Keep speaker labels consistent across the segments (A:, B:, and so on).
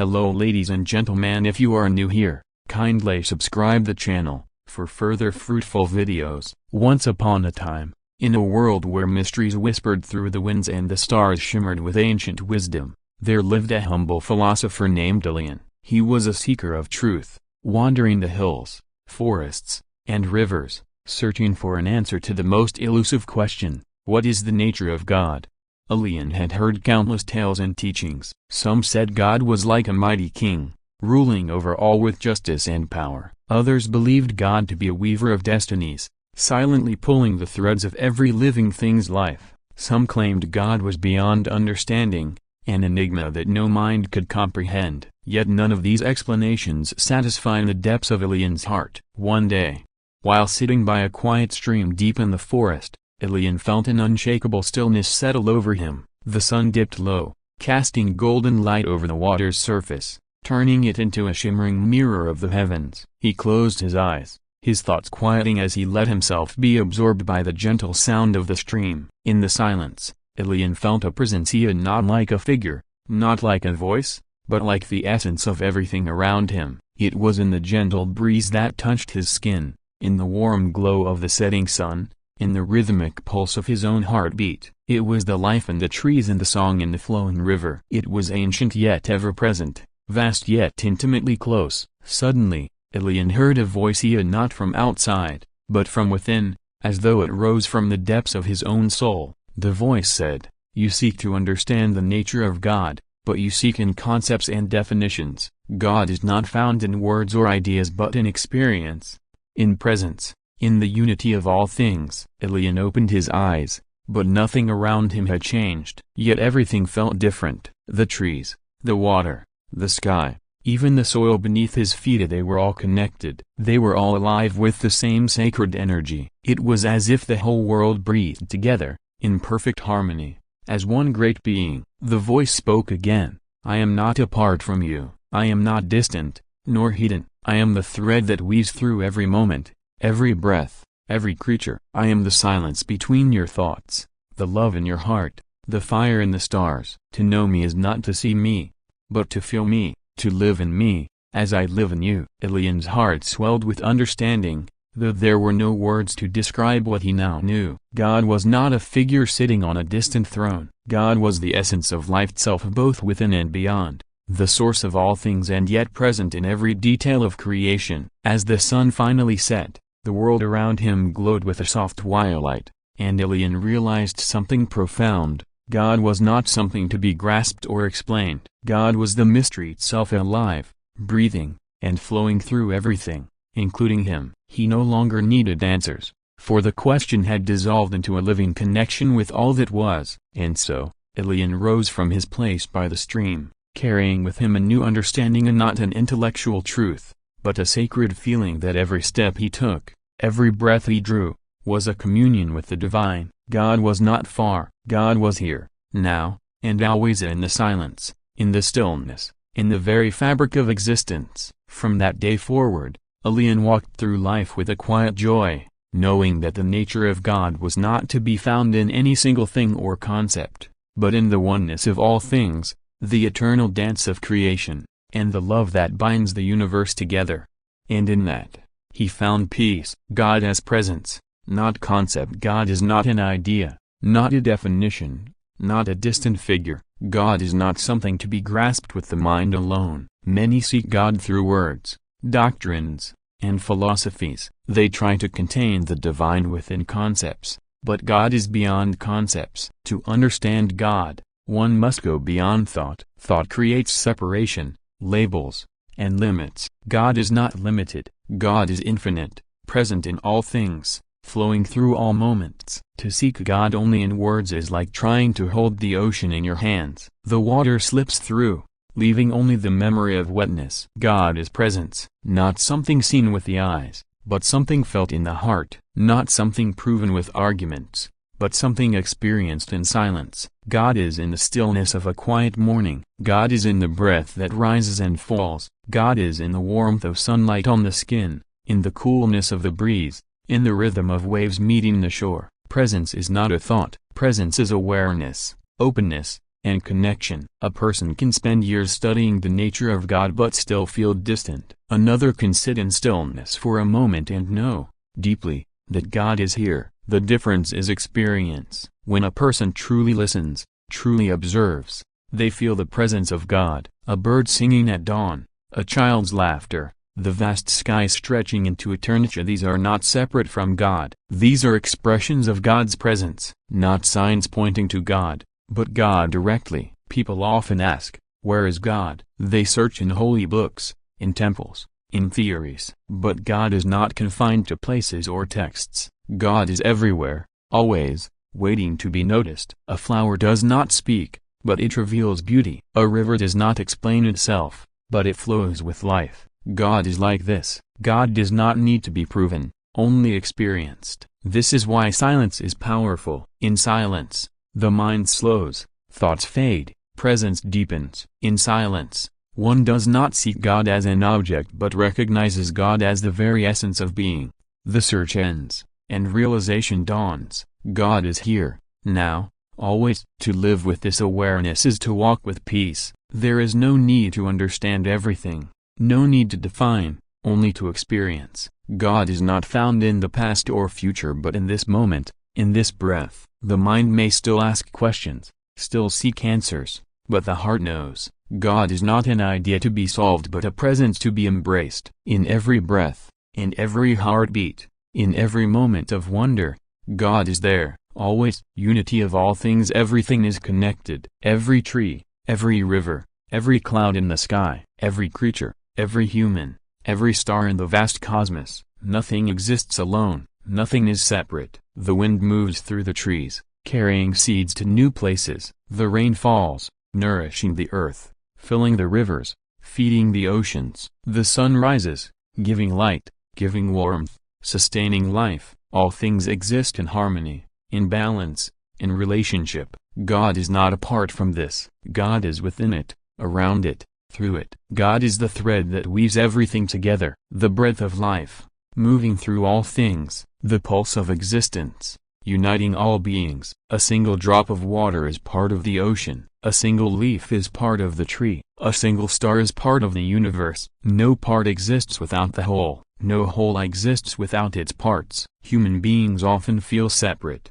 A: Hello ladies and gentlemen, if you are new here, kindly subscribe the channel, for further fruitful videos. Once upon a time, in a world where mysteries whispered through the winds and the stars shimmered with ancient wisdom, there lived a humble philosopher named Elian. He was a seeker of truth, wandering the hills, forests, and rivers, searching for an answer to the most elusive question: what is the nature of God? Elian had heard countless tales and teachings. Some said God was like a mighty king, ruling over all with justice and power. Others believed God to be a weaver of destinies, silently pulling the threads of every living thing's life. Some claimed God was beyond understanding, an enigma that no mind could comprehend. Yet none of these explanations satisfied the depths of Elian's heart. One day, while sitting by a quiet stream deep in the forest, Elian felt an unshakable stillness settle over him. The sun dipped low, casting golden light over the water's surface, turning it into a shimmering mirror of the heavens. He closed his eyes, his thoughts quieting as he let himself be absorbed by the gentle sound of the stream. In the silence, Elian felt a presence, not like a figure, not like a voice, but like the essence of everything around him. It was in the gentle breeze that touched his skin, in the warm glow of the setting sun, in the rhythmic pulse of his own heartbeat. It was the life in the trees and the song in the flowing river. It was ancient yet ever-present, vast yet intimately close. Suddenly, Elian heard a voice, not from outside, but from within, as though it rose from the depths of his own soul. The voice said, "You seek to understand the nature of God, but you seek in concepts and definitions. God is not found in words or ideas but in experience, in presence, in the unity of all things." Elian opened his eyes, but nothing around him had changed. Yet everything felt different. The trees, the water, the sky, even the soil beneath his feet, they were all connected. They were all alive with the same sacred energy. It was as if the whole world breathed together, in perfect harmony, as one great being. The voice spoke again, "I am not apart from you. I am not distant, nor hidden. I am the thread that weaves through every moment, every breath, every creature. I am the silence between your thoughts, the love in your heart, the fire in the stars. To know me is not to see me, but to feel me, to live in me, as I live in you." Elian's heart swelled with understanding, though there were no words to describe what he now knew. God was not a figure sitting on a distant throne. God was the essence of life itself, both within and beyond, the source of all things and yet present in every detail of creation. As the sun finally set, the world around him glowed with a soft twilight, and Elian realized something profound. God was not something to be grasped or explained. God was the mystery itself, alive, breathing, and flowing through everything, including him. He no longer needed answers, for the question had dissolved into a living connection with all that was. And so, Elian rose from his place by the stream, carrying with him a new understanding, and not an intellectual truth, but a sacred feeling that every step he took, every breath he drew, was a communion with the divine. God was not far. God was here, now, and always, in the silence, in the stillness, in the very fabric of existence. From that day forward, Elian walked through life with a quiet joy, knowing that the nature of God was not to be found in any single thing or concept, but in the oneness of all things, the eternal dance of creation, and the love that binds the universe together. And in that, he found peace. God as presence, not concept. God is not an idea, not a definition, not a distant figure. God is not something to be grasped with the mind alone. Many seek God through words, doctrines, and philosophies. They try to contain the divine within concepts, but God is beyond concepts. To understand God, one must go beyond thought. Thought creates separation, labels, and limits. God is not limited. God is infinite, present in all things, flowing through all moments. To seek God only in words is like trying to hold the ocean in your hands. The water slips through, leaving only the memory of wetness. God is presence, not something seen with the eyes, but something felt in the heart, not something proven with arguments, but something experienced in silence. God is in the stillness of a quiet morning. God is in the breath that rises and falls. God is in the warmth of sunlight on the skin, in the coolness of the breeze, in the rhythm of waves meeting the shore. Presence is not a thought. Presence is awareness, openness, and connection. A person can spend years studying the nature of God but still feel distant. Another can sit in stillness for a moment and know, deeply, that God is here. The difference is experience. When a person truly listens, truly observes, they feel the presence of God. A bird singing at dawn, a child's laughter, the vast sky stretching into eternity. These are not separate from God. These are expressions of God's presence, not signs pointing to God, but God directly. People often ask, where is God? They search in holy books, in temples, in theories. But God is not confined to places or texts. God is everywhere, always, waiting to be noticed. A flower does not speak, but it reveals beauty. A river does not explain itself, but it flows with life. God is like this. God does not need to be proven, only experienced. This is why silence is powerful. In silence, the mind slows, thoughts fade, presence deepens. In silence, one does not seek God as an object but recognizes God as the very essence of being. The search ends, and realization dawns. God is here, now, always. To live with this awareness is to walk with peace. There is no need to understand everything, no need to define, only to experience. God is not found in the past or future but in this moment, in this breath. The mind may still ask questions, still seek answers, but the heart knows. God is not an idea to be solved but a presence to be embraced. In every breath, in every heartbeat, in every moment of wonder, God is there, always. Unity of all things. Everything is connected. Every tree, every river, every cloud in the sky, every creature, every human, every star in the vast cosmos. Nothing exists alone, nothing is separate. The wind moves through the trees, carrying seeds to new places. The rain falls, nourishing the earth, filling the rivers, feeding the oceans. The sun rises, giving light, giving warmth, sustaining life. All things exist in harmony, in balance, in relationship. God is not apart from this. God is within it, around it, through it. God is the thread that weaves everything together. The breath of life, moving through all things. The pulse of existence, uniting all beings. A single drop of water is part of the ocean. A single leaf is part of the tree. A single star is part of the universe. No part exists without the whole. No whole exists without its parts. Human beings often feel separate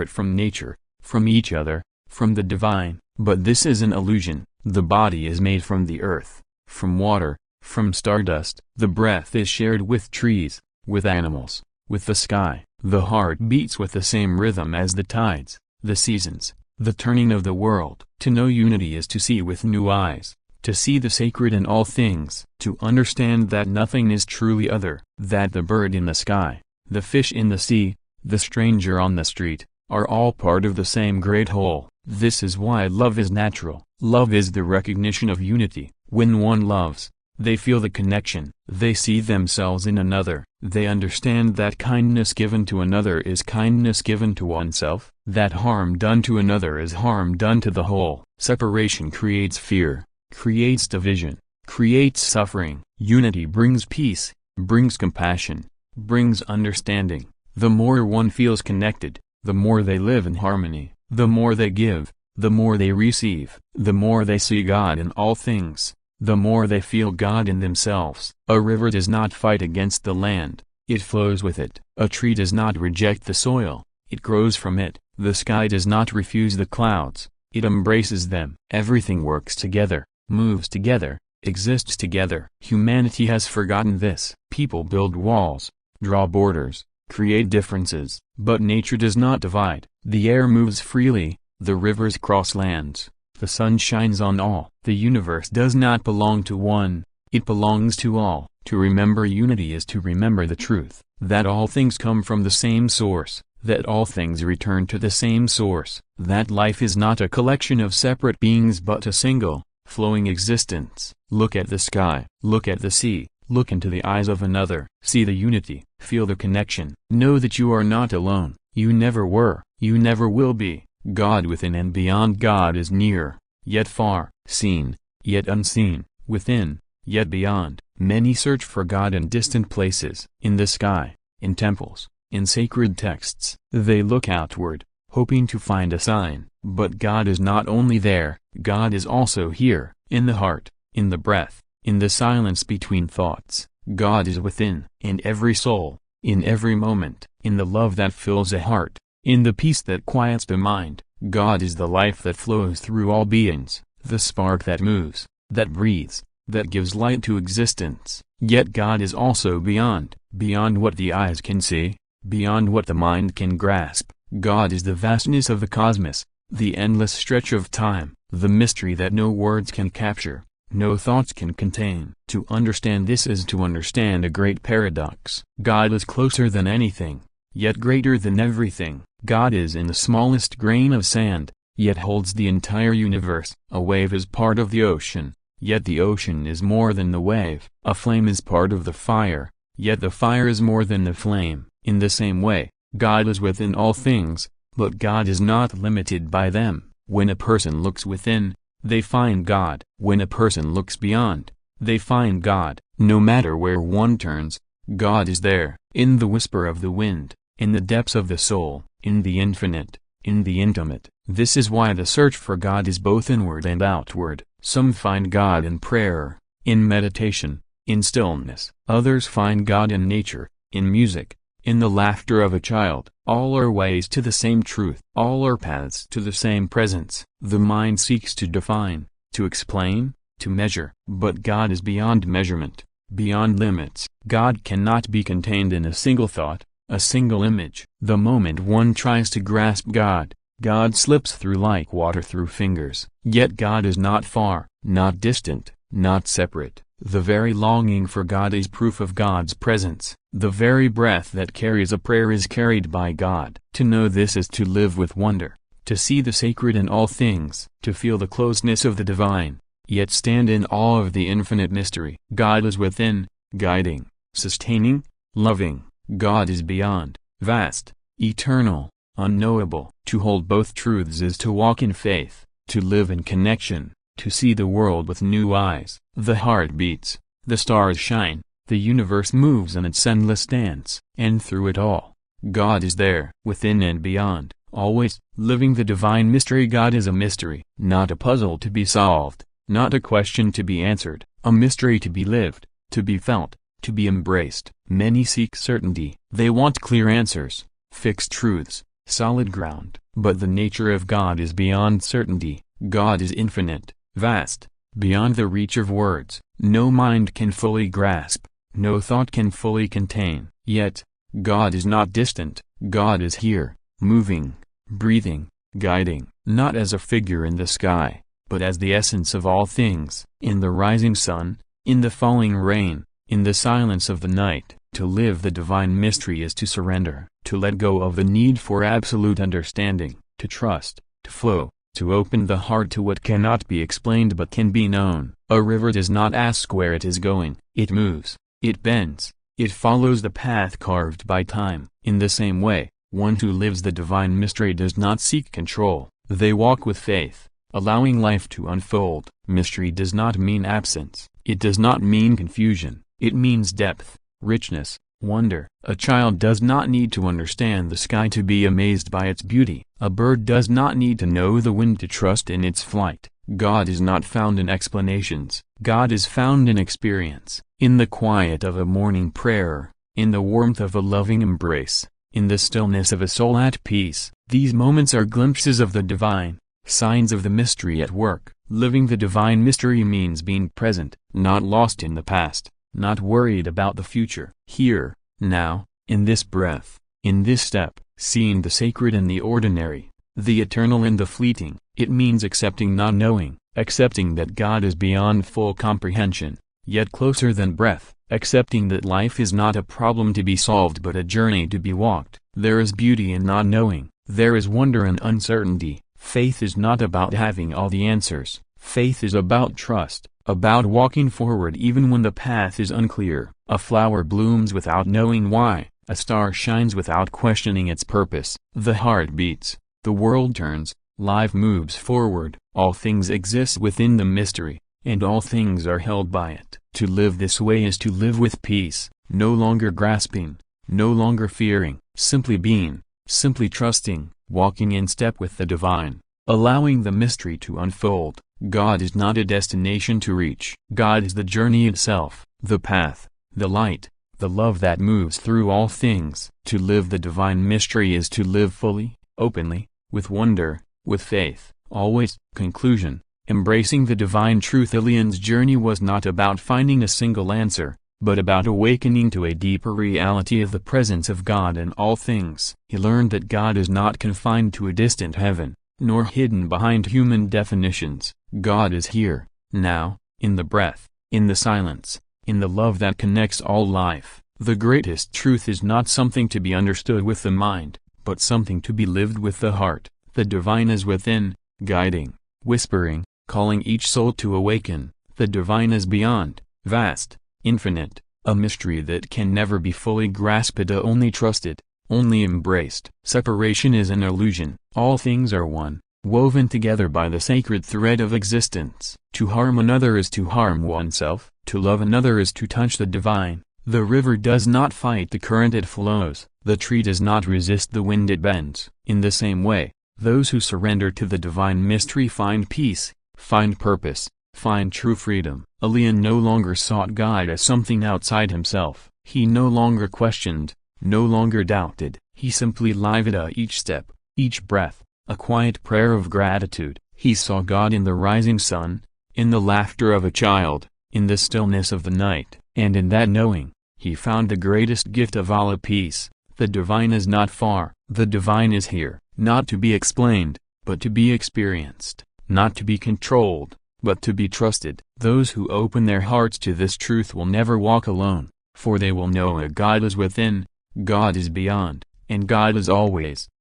A: from nature, from each other, from the divine. But this is an illusion. The body is made from the earth, from water, from stardust. The breath is shared with trees, with animals, with the sky. The heart beats with the same rhythm as the tides, the seasons, the turning of the world. To know unity is to see with new eyes, to see the sacred in all things, to understand that nothing is truly other, that the bird in the sky, the fish in the sea, the stranger on the street, are all part of the same great whole. This is why love is natural. Love is the recognition of unity. When one loves, they feel the connection. They see themselves in another. They understand that kindness given to another is kindness given to oneself, that harm done to another is harm done to the whole. Separation creates fear, creates division, creates suffering. Unity brings peace, brings compassion, brings understanding. The more one feels connected, the more they live in harmony. The more they give, the more they receive. The more they see God in all things, the more they feel God in themselves. A river does not fight against the land, it flows with it. A tree does not reject the soil, it grows from it. The sky does not refuse the clouds, it embraces them. Everything works together, moves together, exists together. Humanity has forgotten this. People build walls, draw borders, create differences, but nature does not divide. The air moves freely, the rivers cross lands, the sun shines on all. The universe does not belong to one, it belongs to all. To remember unity is to remember the truth, that all things come from the same source, that all things return to the same source, that life is not a collection of separate beings but a single, flowing existence. Look at the sky, look at the sea, look into the eyes of another. See the unity, feel the connection. Know that you are not alone, you never were, you never will be. God within and beyond. God is near, yet far, seen, yet unseen, within, yet beyond. Many search for God in distant places, in the sky, in temples, in sacred texts. They look outward, hoping to find a sign. But God is not only there, God is also here, in the heart, in the breath, in the silence between thoughts. God is within, in every soul, in every moment, in the love that fills a heart, in the peace that quiets the mind. God is the life that flows through all beings, the spark that moves, that breathes, that gives light to existence. Yet God is also beyond what the eyes can see, beyond what the mind can grasp. God is the vastness of the cosmos, the endless stretch of time, the mystery that no words can capture, no thoughts can contain. To understand this is to understand a great paradox. God is closer than anything, yet greater than everything. God is in the smallest grain of sand, yet holds the entire universe. A wave is part of the ocean, yet the ocean is more than the wave. A flame is part of the fire, yet the fire is more than the flame. In the same way, God is within all things, but God is not limited by them. When a person looks within, they find God. When a person looks beyond, they find God. No matter where one turns, God is there, in the whisper of the wind, in the depths of the soul, in the infinite, in the intimate. This is why the search for God is both inward and outward. Some find God in prayer, in meditation, in stillness. Others find God in nature, in music, in the laughter of a child. All are ways to the same truth. All are paths to the same presence. The mind seeks to define, to explain, to measure. But God is beyond measurement, beyond limits. God cannot be contained in a single thought, a single image. The moment one tries to grasp God, God slips through like water through fingers. Yet God is not far, not distant, not separate. The very longing for God is proof of God's presence. The very breath that carries a prayer is carried by God. To know this is to live with wonder, to see the sacred in all things, to feel the closeness of the divine, yet stand in awe of the infinite mystery. God is within, guiding, sustaining, loving. God is beyond, vast, eternal, unknowable. To hold both truths is to walk in faith, to live in connection, to see the world with new eyes. The heart beats, the stars shine, the universe moves in its endless dance, and through it all, God is there, within and beyond, always, living the divine mystery. God is a mystery, not a puzzle to be solved, not a question to be answered, a mystery to be lived, to be felt, to be embraced. Many seek certainty, they want clear answers, fixed truths, solid ground. But the nature of God is beyond certainty. God is infinite, vast, beyond the reach of words. No mind can fully grasp, no thought can fully contain. Yet, God is not distant. God is here, moving, breathing, guiding, not as a figure in the sky, but as the essence of all things. In the rising sun, in the falling rain, in the silence of the night. To live the divine mystery is to surrender, to let go of the need for absolute understanding, to trust, to flow, to open the heart to what cannot be explained but can be known. A river does not ask where it is going. It moves, it bends, it follows the path carved by time. In the same way, one who lives the divine mystery does not seek control. They walk with faith, allowing life to unfold. Mystery does not mean absence. It does not mean confusion. It means depth, richness, wonder. A child does not need to understand the sky to be amazed by its beauty. A bird does not need to know the wind to trust in its flight. God is not found in explanations. God is found in experience, in the quiet of a morning prayer, in the warmth of a loving embrace, in the stillness of a soul at peace. These moments are glimpses of the divine, signs of the mystery at work. Living the divine mystery means being present, not lost in the past, not worried about the future. Here, now, in this breath, in this step, seeing the sacred in the ordinary, the eternal in the fleeting. It means accepting not knowing, accepting that God is beyond full comprehension, yet closer than breath, accepting that life is not a problem to be solved but a journey to be walked. There is beauty in not knowing, there is wonder in uncertainty. Faith is not about having all the answers. Faith is about trust, about walking forward even when the path is unclear. A flower blooms without knowing why, a star shines without questioning its purpose. The heart beats, the world turns, life moves forward, all things exist within the mystery, and all things are held by it. To live this way is to live with peace, no longer grasping, no longer fearing, simply being, simply trusting, walking in step with the divine, allowing the mystery to unfold. God is not a destination to reach. God is the journey itself, the path, the light, the love that moves through all things. To live the divine mystery is to live fully, openly, with wonder, with faith, always. Conclusion. Embracing the divine truth. Elian's journey was not about finding a single answer, but about awakening to a deeper reality of the presence of God in all things. He learned that God is not confined to a distant heaven, nor hidden behind human definitions. God is here, now, in the breath, in the silence, in the love that connects all life. The greatest truth is not something to be understood with the mind, but something to be lived with the heart. The divine is within, guiding, whispering, calling each soul to awaken. The divine is beyond, vast, infinite, a mystery that can never be fully grasped, only trusted, only embraced. Separation is an illusion. All things are one, woven together by the sacred thread of existence. To harm another is to harm oneself. To love another is to touch the divine. The river does not fight the current it flows. The tree does not resist the wind it bends. In the same way, those who surrender to the divine mystery find peace, find purpose, find true freedom. Elian no longer sought God as something outside himself. He no longer questioned, no longer doubted. He simply lived each step, each breath, a quiet prayer of gratitude. He saw God in the rising sun, in the laughter of a child, in the stillness of the night, and in that knowing, he found the greatest gift of all, a peace. The divine is not far. The divine is here, not to be explained, but to be experienced, not to be controlled, but to be trusted. Those who open their hearts to this truth will never walk alone, for they will know that God is within, God is beyond, and God is always.